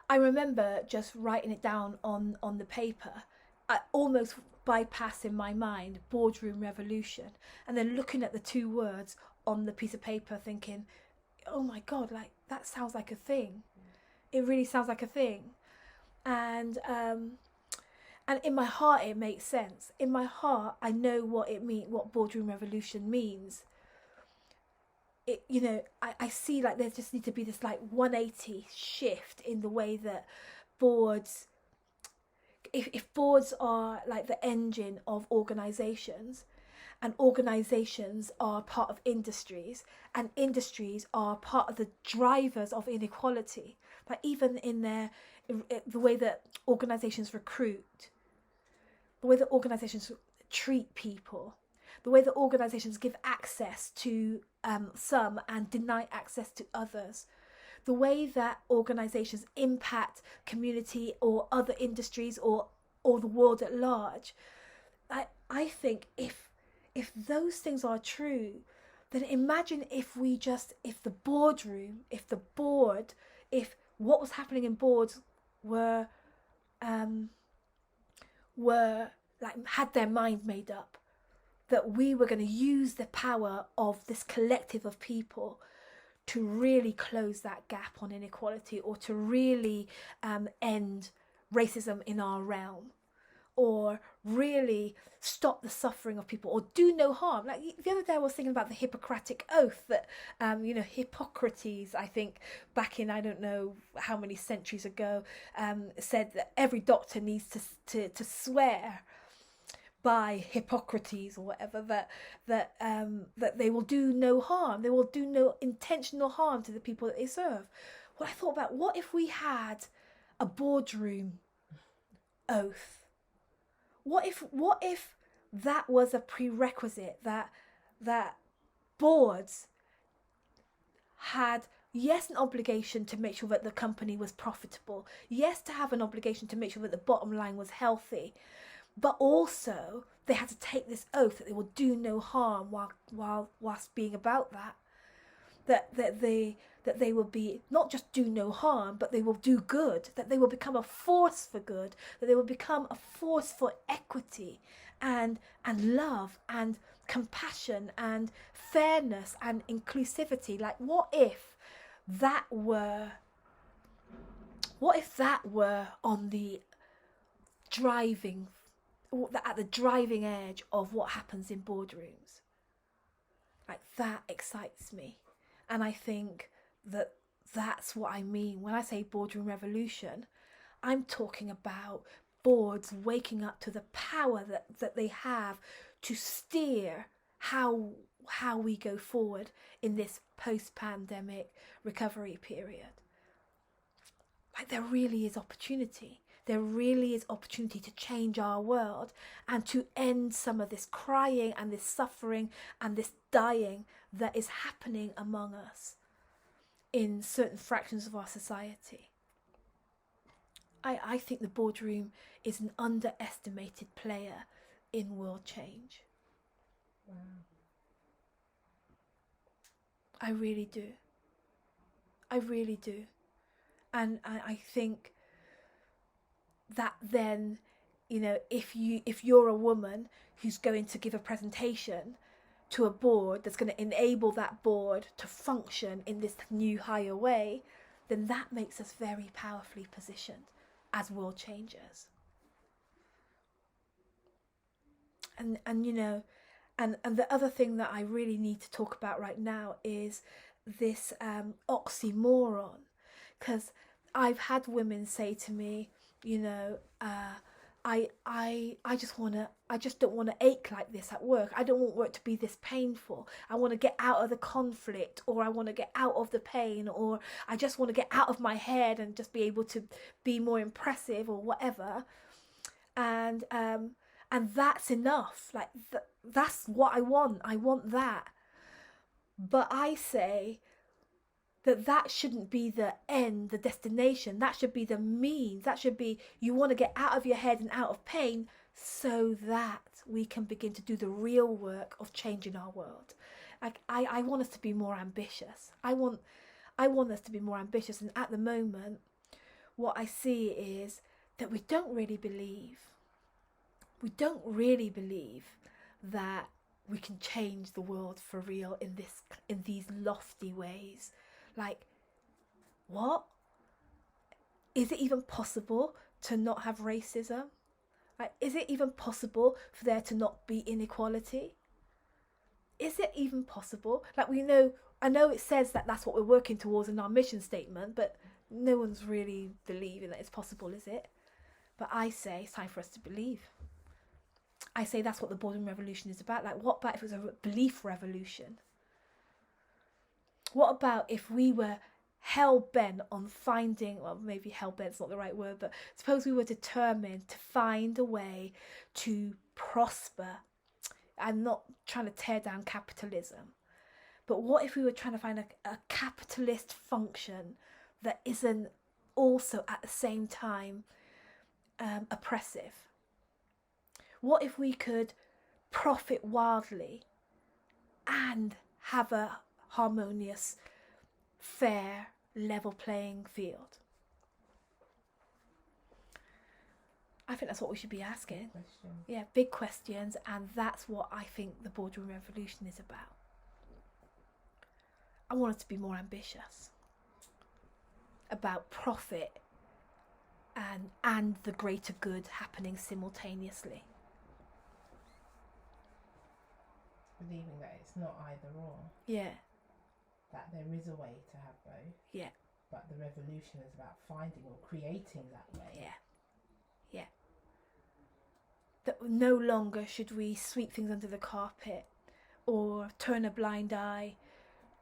I remember just writing it down on the paper, almost bypassing my mind, boardroom revolution, and then looking at the two words on the piece of paper thinking, oh my God, like that sounds like a thing. It really sounds like a thing. And in my heart it makes sense. In my heart I know what boardroom revolution means. I see like there just need to be this like 180 shift in the way that boards, if boards are like the engine of organizations, and organizations are part of industries, and industries are part of the drivers of inequality, like even in the way that organizations recruit, the way that organizations treat people, the way that organizations give access to some and deny access to others, the way that organizations impact community or other industries or the world at large. I think if those things are true, then imagine if the boardroom, if the board, if what was happening in boards were were like had their mind made up that we were going to use the power of this collective of people to really close that gap on inequality, or to really end racism in our realm, or really stop the suffering of people, or do no harm. Like the other day I was thinking about the Hippocratic Oath that Hippocrates, I think back in I don't know how many centuries ago, said that every doctor needs to swear by Hippocrates or whatever, that they will do no harm, they will do no intentional harm to the people that they serve. Well, I thought about, what if we had a boardroom oath? What if that was a prerequisite, that boards had, yes, an obligation to make sure that the company was profitable, yes, to have an obligation to make sure that the bottom line was healthy, but also they had to take this oath that they will do no harm whilst being about that they will be not just do no harm, but they will do good, that they will become a force for good, that they will become a force for equity and love and compassion and fairness and inclusivity. Like what if that were on the driving at the driving edge of what happens in boardrooms? Like that excites me. And I think that that's what I mean when I say boardroom revolution. I'm talking about boards waking up to the power that they have to steer how we go forward in this post-pandemic recovery period. Like there really is opportunity. There really is opportunity to change our world and to end some of this crying and this suffering and this dying that is happening among us in certain fractions of our society. I think the boardroom is an underestimated player in world change. Wow. I really do. I really do. And I think that then, if you're a woman who's going to give a presentation to a board that's going to enable that board to function in this new higher way, then that makes us very powerfully positioned as world changers. And the other thing that I really need to talk about right now is this oxymoron, because I've had women say to me, I just don't want to ache like this at work. I don't want work to be this painful. I want to get out of the conflict, or I want to get out of the pain, or I just want to get out of my head and just be able to be more impressive or whatever. And that's enough. Like that's what I want. I want that. But I say that shouldn't be the end, the destination. That should be the means. That should be, you want to get out of your head and out of pain so that we can begin to do the real work of changing our world. Like I want us to be more ambitious. I want us to be more ambitious. And at the moment, what I see is that we don't really believe that we can change the world for real in these lofty ways. Like, what? Is it even possible to not have racism? Like, is it even possible for there to not be inequality? Is it even possible? Like, I know it says that that's what we're working towards in our mission statement, but no one's really believing that it's possible, is it? But I say it's time for us to believe. I say that's what the boardroom revolution is about. Like, what about if it was a belief revolution? What about if we were hell-bent on finding, well, maybe hell-bent's not the right word, but suppose we were determined to find a way to prosper. I'm not trying to tear down capitalism, but what if we were trying to find a capitalist function that isn't also at the same time oppressive? What if we could profit wildly and have a harmonious, fair, level playing field? I think that's what we should be asking. Yeah, big questions, and that's what I think the boardroom revolution is about. I want us to be more ambitious about profit and the greater good happening simultaneously. Believing that it's not either or. Yeah. That there is a way to have both. Yeah. But the revolution is about finding or creating that way. Yeah. Yeah. That no longer should we sweep things under the carpet or turn a blind eye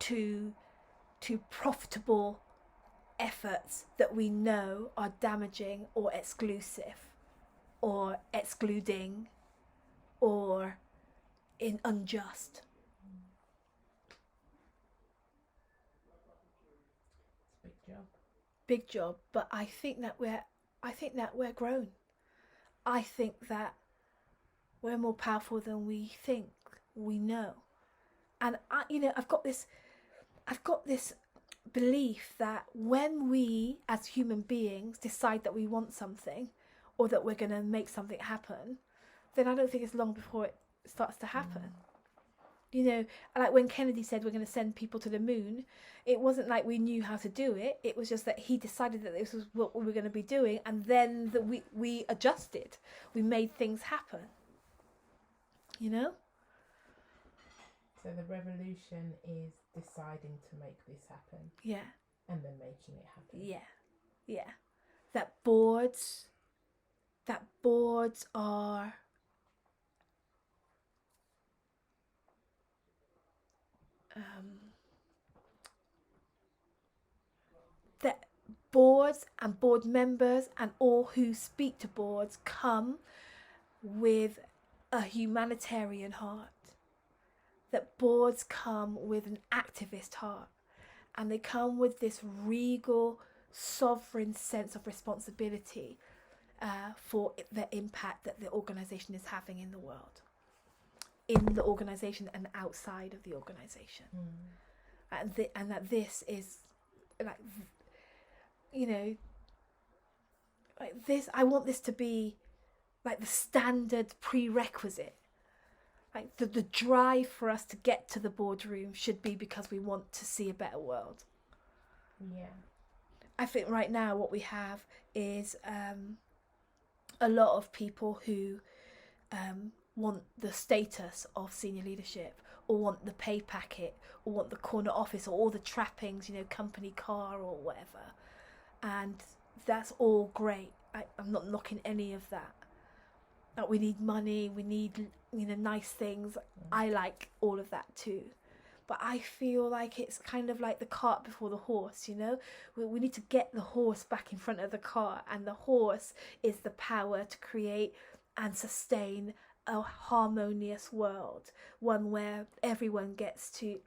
to profitable efforts that we know are damaging or exclusive or excluding or unjust. It's a big job. Big job, but I think that we're grown. I think that we're more powerful than we think we know. And I've got this belief that when we as human beings decide that we want something or that we're going to make something happen, then I don't think it's long before it starts to happen. Like when Kennedy said we're going to send people to the moon, it wasn't like we knew how to do it. It was just that he decided that this was what we were going to be doing, and then we adjusted. We made things happen. So the revolution is deciding to make this happen. Yeah. And then making it happen. Yeah. Yeah. That boards are that boards and board members and all who speak to boards come with a humanitarian heart. That boards come with an activist heart, and they come with this regal, sovereign sense of responsibility for the impact that the organisation is having in the world, in the organisation and outside of the organisation. And that this is like this, I want this to be like the standard prerequisite. Like the drive for us to get to the boardroom should be because we want to see a better world. Yeah. I think right now what we have is a lot of people who want the status of senior leadership, or want the pay packet, or want the corner office, or all the trappings, company car or whatever. And that's all great. I'm not knocking any of that. Like, we need money, we need nice things. I like all of that too, but I feel like it's kind of like the cart before the horse. We need to get the horse back in front of the cart, and the horse is the power to create and sustain a harmonious world, one where everyone gets to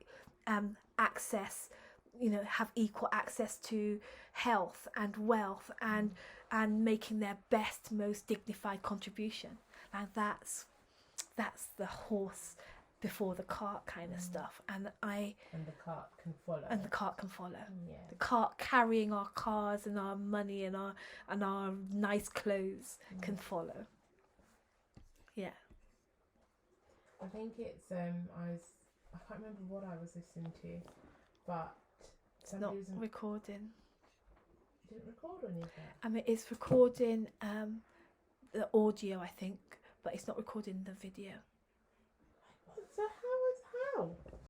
access, have equal access to health and wealth and making their best, most dignified contribution. Like that's the horse before the cart kind of stuff. And the cart can follow. And the cart can follow. Yeah. The cart carrying our cars and our money and our nice clothes can follow. Yeah. I think it's I can't remember what I was listening to, but It's not recording. It didn't record or anything. I mean, it's recording the audio, I think, but it's not recording the video. So how?